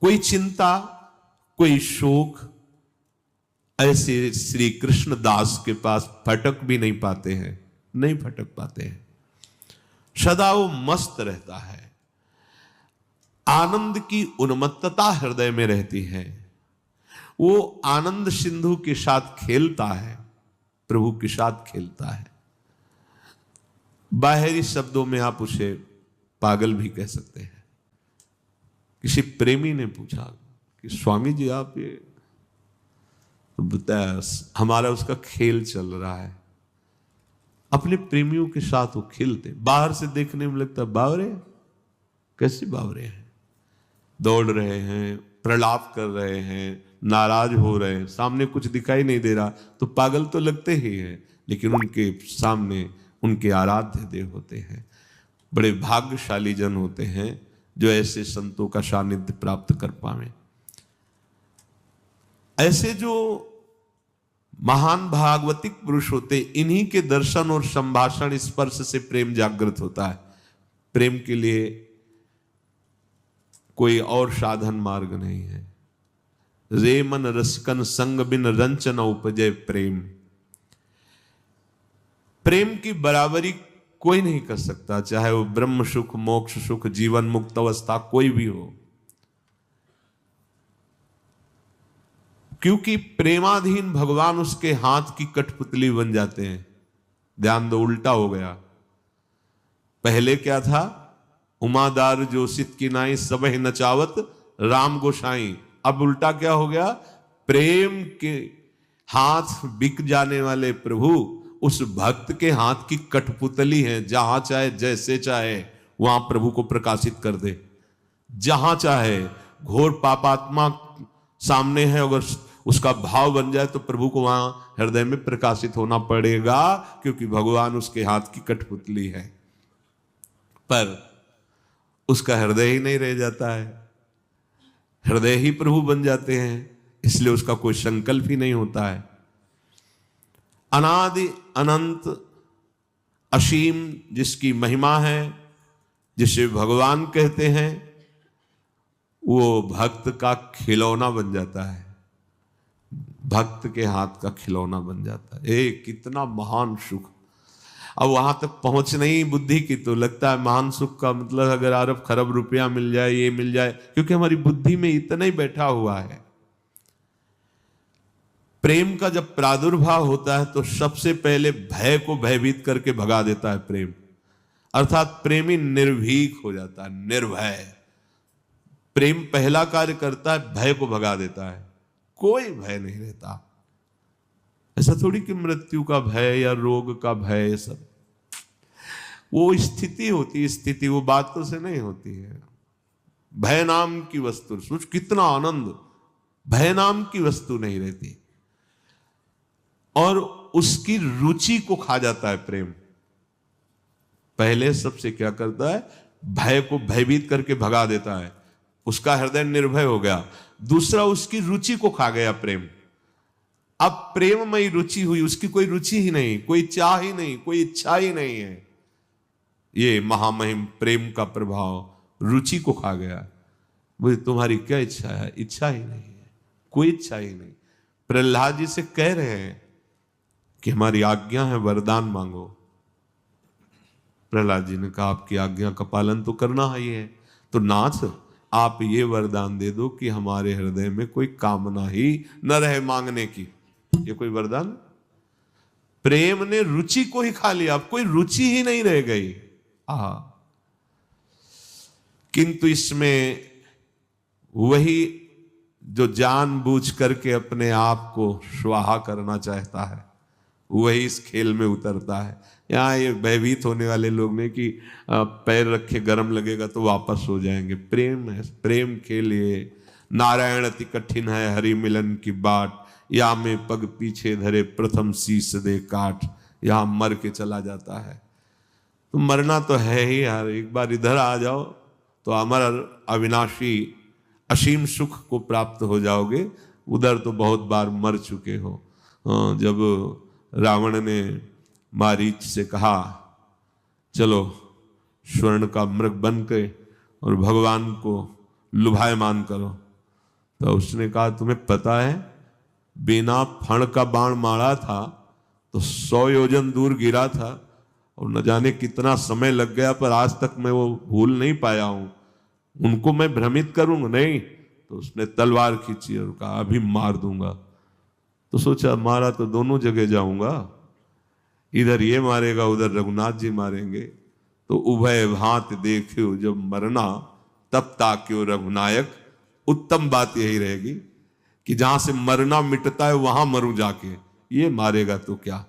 कोई चिंता, कोई शोक, ऐसे श्री कृष्ण दास के पास फटक भी नहीं पाते हैं, नहीं फटक पाते हैं। सदा वो मस्त रहता है, आनंद की उन्मत्तता हृदय में रहती है। वो आनंद सिंधु के साथ खेलता है, प्रभु के साथ खेलता है। बाहरी शब्दों में आप उसे पागल भी कह सकते हैं। किसी प्रेमी ने पूछा कि स्वामी जी आप ये, तो बताया हमारा उसका खेल चल रहा है। अपने प्रेमियों के साथ वो खेलते, बाहर से देखने में लगता बावरे, कैसे बावरे हैं, दौड़ रहे हैं, प्रलाप कर रहे हैं, नाराज हो रहे हैं, सामने कुछ दिखाई नहीं दे रहा तो पागल तो लगते ही हैं, लेकिन उनके सामने उनके आराध्य देव होते हैं। बड़े भाग्यशाली जन होते हैं जो ऐसे संतों का सानिध्य प्राप्त कर पावे। ऐसे जो महान भागवतिक पुरुष होते, इन्हीं के दर्शन और संभाषण स्पर्श से प्रेम जागृत होता है। प्रेम के लिए कोई और साधन मार्ग नहीं है। रे मन रसकन संग बिन रंच न उपजय प्रेम। प्रेम की बराबरी कोई नहीं कर सकता, चाहे वो ब्रह्म सुख, मोक्ष सुख, जीवन मुक्त अवस्था कोई भी हो, क्योंकि प्रेमाधीन भगवान उसके हाथ की कठपुतली बन जाते हैं। ध्यान दो, उल्टा हो गया। पहले क्या था? उमादार जोशित की नाई सबह नचावत राम गोसाई। अब उल्टा क्या हो गया? प्रेम के हाथ बिक जाने वाले प्रभु उस भक्त के हाथ की कठपुतली है। जहां चाहे जैसे चाहे वहां प्रभु को प्रकाशित कर दे। जहां चाहे घोर पापात्मा सामने है, अगर उसका भाव बन जाए तो प्रभु को वहां हृदय में प्रकाशित होना पड़ेगा, क्योंकि भगवान उसके हाथ की कठपुतली है। पर उसका हृदय ही नहीं रह जाता है, हृदय ही प्रभु बन जाते हैं, इसलिए उसका कोई संकल्प ही नहीं होता है। अनादि अनंत असीम जिसकी महिमा है, जिसे भगवान कहते हैं, वो भक्त का खिलौना बन जाता है, भक्त के हाथ का खिलौना बन जाता है। कितना महान सुख! अब वहां तक पहुंच नहीं बुद्धि की तो लगता है महान सुख का मतलब अगर अरब खरब रुपया मिल जाए, ये मिल जाए, क्योंकि हमारी बुद्धि में इतना ही बैठा हुआ है। प्रेम का जब प्रादुर्भाव होता है तो सबसे पहले भय को भयभीत करके भगा देता है प्रेम, अर्थात प्रेमी निर्भीक हो जाता है, निर्भय। प्रेम पहला कार्य करता है, भय को भगा देता है। कोई भय नहीं रहता। ऐसा थोड़ी कि मृत्यु का भय या रोग का भय, ये सब वो स्थिति होती है, स्थिति वो बातों से नहीं होती है। भय नाम की वस्तु, सोच कितना आनंद, भय नाम की वस्तु नहीं रहती। और उसकी रुचि को खा जाता है प्रेम। पहले सबसे क्या करता है? भय को भयभीत करके भगा देता है, उसका हृदय निर्भय हो गया। दूसरा, उसकी रुचि को खा गया प्रेम। अब प्रेममयी रुचि हुई, उसकी कोई रुचि ही नहीं, कोई चाह ही नहीं, कोई इच्छा ही नहीं है। ये महामहिम प्रेम का प्रभाव रुचि को खा गया। बोले तुम्हारी क्या इच्छा है? इच्छा ही नहीं है, कोई इच्छा ही नहीं। प्रहलाद जी से कह रहे हैं कि हमारी आज्ञा है, वरदान मांगो। प्रहलाद जी ने कहा आपकी आज्ञा का पालन तो करना ही है, तो नाथ आप ये वरदान दे दो कि हमारे हृदय में कोई कामना ही न रहे मांगने की। ये कोई वरदान? प्रेम ने रुचि को ही खा लिया, अब कोई रुचि ही नहीं रह गई। किंतु इसमें वही जो जानबूझ करके अपने आप को स्वाहा करना चाहता है, वही इस खेल में उतरता है। यहाँ ये भयभीत होने वाले लोग ने कि पैर रखे गरम लगेगा तो वापस हो जाएंगे। प्रेम है, प्रेम के लिए नारायण अति कठिन है हरि मिलन की बाट, या में पग पीछे धरे प्रथम शीश दे काट। यहाँ मर के चला जाता है। तो मरना तो है ही यार, एक बार इधर आ जाओ तो अमर अविनाशी असीम सुख को प्राप्त हो जाओगे। उधर तो बहुत बार मर चुके हो। जब रावण ने मारीच से कहा चलो स्वर्ण का मृग बन के और भगवान को लुभायमान करो, तो उसने कहा तुम्हें पता है बिना फण का बाण मारा था तो 100 योजन दूर गिरा था और न जाने कितना समय लग गया, पर आज तक मैं वो भूल नहीं पाया हूं, उनको मैं भ्रमित करूंगा नहीं। तो उसने तलवार खींची और कहा अभी मार दूंगा। तो सोचा मारा तो दोनों जगह जाऊंगा, इधर ये मारेगा उधर रघुनाथ जी मारेंगे, तो उभय भांत देखियो जब मरना तब ताक्यो रघुनायक। उत्तम बात यही रहेगी कि जहां से मरना मिटता है वहां मरूं जाके, ये मारेगा तो क्या।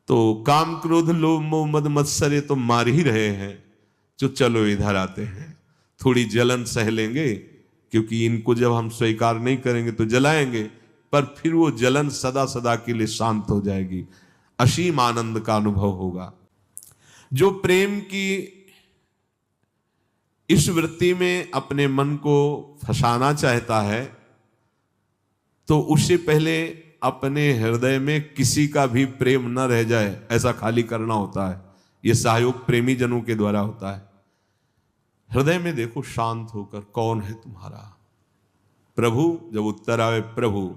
तो काम क्रोध लोभ मोह मद मत्सर ये तो मार ही रहे हैं, जो चलो इधर आते हैं, थोड़ी जलन सह लेंगे, क्योंकि इनको जब हम स्वीकार नहीं करेंगे तो जलाएंगे, पर फिर वो जलन सदा सदा के लिए शांत हो जाएगी, असीम आनंद का अनुभव होगा। जो प्रेम की इस वृत्ति में अपने मन को फंसाना चाहता है, तो उससे पहले अपने हृदय में किसी का भी प्रेम न रह जाए ऐसा खाली करना होता है। यह सहयोग प्रेमी जनों के द्वारा होता है। हृदय में देखो शांत होकर कौन है तुम्हारा प्रभु। जब उत्तर आवे प्रभु,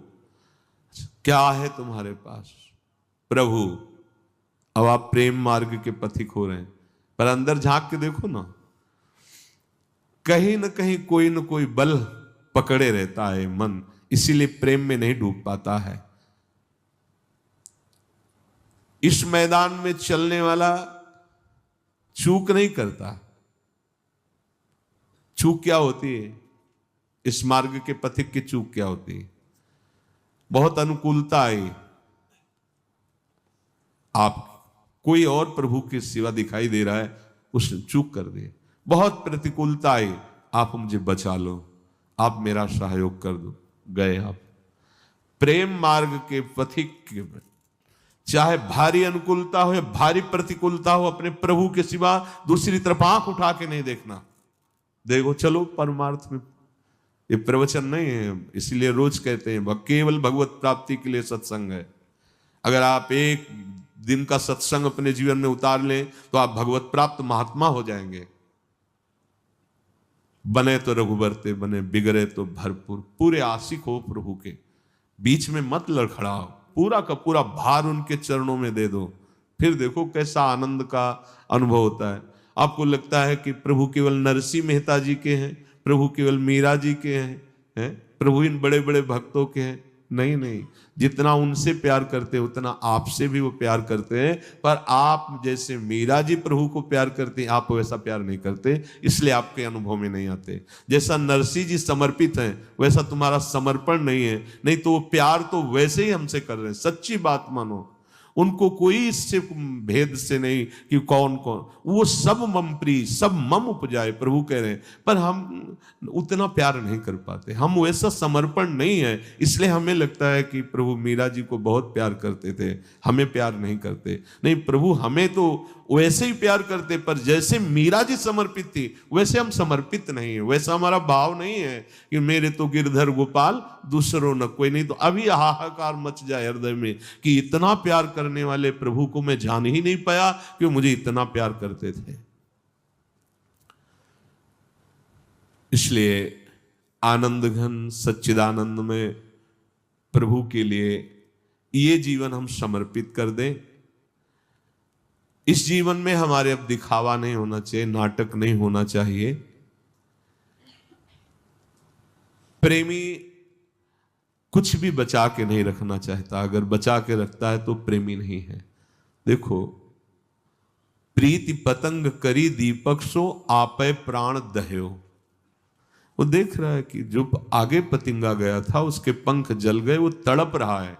क्या है तुम्हारे पास प्रभु, अब आप प्रेम मार्ग के पथिक हो रहे हैं, पर अंदर झांक के देखो ना, कहीं न कहीं कोई न कोई बल पकड़े रहता है मन, इसीलिए प्रेम में नहीं डूब पाता है। इस मैदान में चलने वाला चूक नहीं करता। चूक क्या होती है? इस मार्ग के पथिक की चूक क्या होती है? बहुत अनुकूलता आई, आप कोई और प्रभु के सिवा दिखाई दे रहा है, उसने चूक कर दी। बहुत प्रतिकूलता आई, आप मुझे बचा लो, आप मेरा सहयोग कर दो, गए आप। प्रेम मार्ग के पथिक चाहे भारी अनुकूलता हो या भारी प्रतिकूलता हो, अपने प्रभु के सिवा दूसरी तरफ आंख उठा के नहीं देखना। देखो चलो परमार्थ में, ये प्रवचन नहीं है, इसलिए रोज कहते हैं केवल भगवत प्राप्ति के लिए सत्संग है। अगर आप एक दिन का सत्संग अपने जीवन में उतार लें तो आप भगवत प्राप्त महात्मा हो जाएंगे। बने तो रघुबरते बने, बिगड़े तो भरपूर। पूरे आशिक हो प्रभु के, बीच में मत लड़खड़ाओ, पूरा का पूरा भार उनके चरणों में दे दो, फिर देखो कैसा आनंद का अनुभव होता है। आपको लगता है कि प्रभु केवल नरसिंह मेहता जी के हैं, प्रभु केवल मीरा जी के हैं, प्रभु इन बड़े बड़े भक्तों के हैं। नहीं नहीं, जितना उनसे प्यार करते हैं उतना आपसे भी वो प्यार करते हैं, पर आप जैसे मीरा जी प्रभु को प्यार करते हैं, आप वैसा प्यार नहीं करते, इसलिए आपके अनुभव में नहीं आते। जैसा नरसिंह जी समर्पित हैं वैसा तुम्हारा समर्पण नहीं है, नहीं तो वो प्यार तो वैसे ही हमसे कर रहे हैं। सच्ची बात मानो, उनको कोई इससे भेद से नहीं कि कौन कौन, वो सब मम प्रिय, सब मम उपजाए, प्रभु कह रहे हैं, पर हम उतना प्यार नहीं कर पाते, हम वैसा समर्पण नहीं है, इसलिए हमें लगता है कि प्रभु मीरा जी को बहुत प्यार करते थे, हमें प्यार नहीं करते। नहीं, प्रभु हमें तो वैसे ही प्यार करते, पर जैसे मीरा जी समर्पित थी वैसे हम समर्पित नहीं है, वैसा हमारा भाव नहीं है कि मेरे तो गिरधर गोपाल दूसरों न कोई। नहीं तो अभी हाहाकार मच जाए हृदय में कि इतना प्यार करने वाले प्रभु को मैं जान ही नहीं पाया कि मुझे इतना प्यार करते थे। इसलिए आनंद घन सच्चिदानंद में प्रभु के लिए ये जीवन हम समर्पित कर दें। इस जीवन में हमारे अब दिखावा नहीं होना चाहिए, नाटक नहीं होना चाहिए। प्रेमी कुछ भी बचा के नहीं रखना चाहता, अगर बचा के रखता है तो प्रेमी नहीं है। देखो, प्रीति पतंग करी दीपक सो आपे प्राण दह्यो। वो देख रहा है कि जो आगे पतिंगा गया था उसके पंख जल गए, वो तड़प रहा है,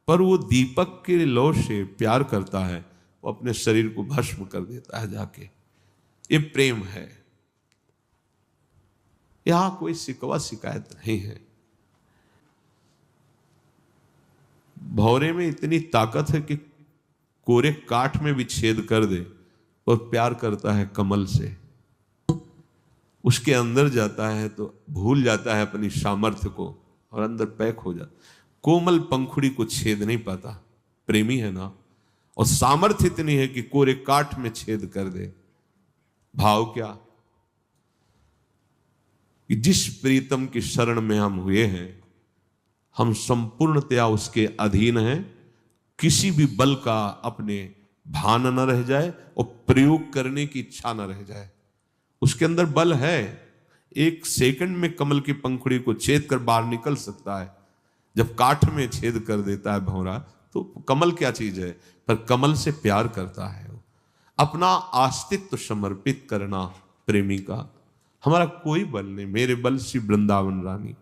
पर वो दीपक के लौ से प्यार करता है, वो अपने शरीर को भस्म कर देता है जाके। ये प्रेम है। यहां कोई शिकवा शिकायत नहीं है। भौरे में इतनी ताकत है कि कोरे काठ में भी छेद कर दे, और प्यार करता है कमल से। उसके अंदर जाता है तो भूल जाता है अपनी सामर्थ्य को, और अंदर पैक हो जाता। कोमल पंखुड़ी को छेद नहीं पाता, प्रेमी है ना, और सामर्थ्य इतनी है कि कोरे काठ में छेद कर दे। भाव क्या? कि जिस प्रीतम की शरण में हम हुए हैं, हम संपूर्णतया उसके अधीन हैं। किसी भी बल का अपने भान न रह जाए और प्रयोग करने की इच्छा न रह जाए। उसके अंदर बल है, 1 सेकंड में कमल की पंखुड़ी को छेद कर बाहर निकल सकता है। जब काठ में छेद कर देता है भंवरा, तो कमल क्या चीज है, पर कमल से प्यार करता है। अपना अस्तित्व समर्पित करना प्रेमी का। हमारा कोई बल नहीं, मेरे बल श्री वृंदावन रानी।